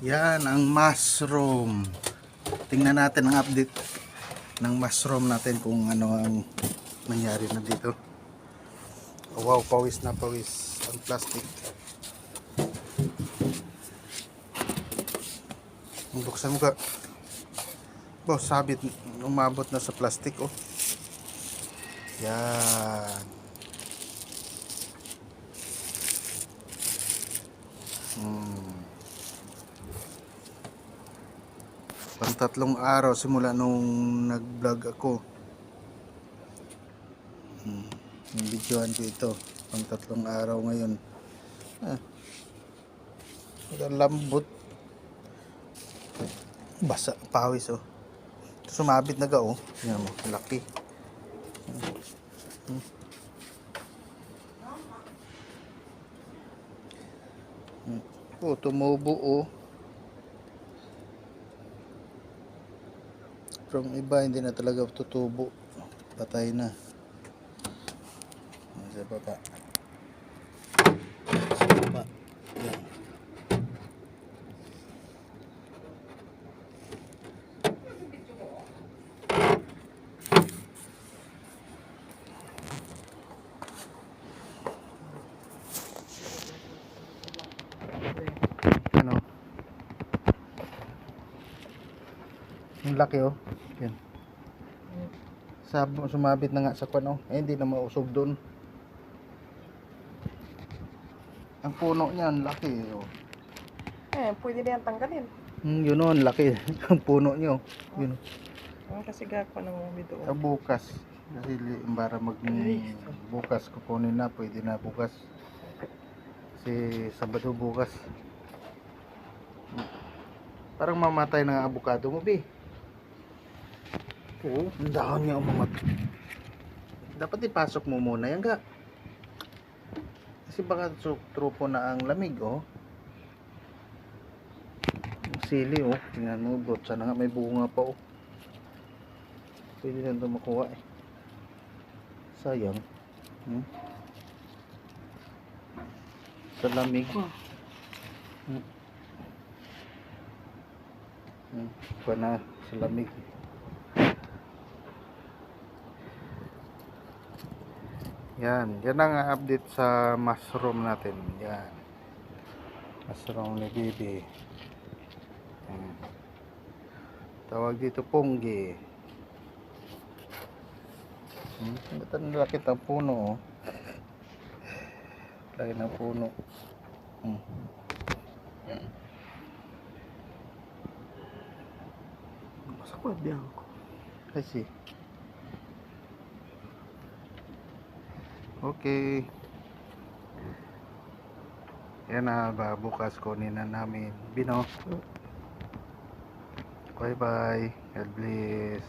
Yan ang mushroom. Tingnan natin ang update ng mushroom natin kung ano ang nangyari na dito. Oh, wow, pawis na pawis ang plastic. Buksan mo ka. Oh, sabit, umabot na sa plastic, oh. Yan. Pang 3 araw simula nung nag-vlog ako. Yung videoan ko ito. Pang 3 araw ngayon. Ang lambot. Basa, pawis, oh. Sumabit na ga, oh. Yan mo, laki. Oh, tumubo, oh. Pero ang iba hindi na talaga tutubo. Patay na. Sa baba. Sa baba. Yan. Ano? Ang laki, oh. Yan. Sumabit na nga sa kwan, oh. Eh, hindi na mausog doon. Ang puno niya, ang laki, oh. Pwede na yan tanggalin. Yun, oh, ang laki. Ang puno niyo. Yun. Kasi gako ng video. Bukas. Kasi para bukas kukunin na, pwede na bukas. Kasi Sabado bukas. Parang mamatay na ang avocado mo, Bi. Oo, ang dahon niya umamatay. Dapat ipasok mo muna yan, ga. Kasi baka trupo na ang lamig, oh. Sili, oh. Tingnan mo, bro. Sana nga may bunga pa, oh. Pwede na ito makuha, eh. Sayang. Sa lamig. Pa na sa lamig. Yan ang update sa mushroom natin. Yan. Mushroom ni Bibi. Tawag dito ponggi. Ba't ang laki ng puno, oh. Laki ng puno. Sa kwa bianco. Kasi okay. Yan na ba, bukas kunin na namin. Bino. Bye bye. God bless.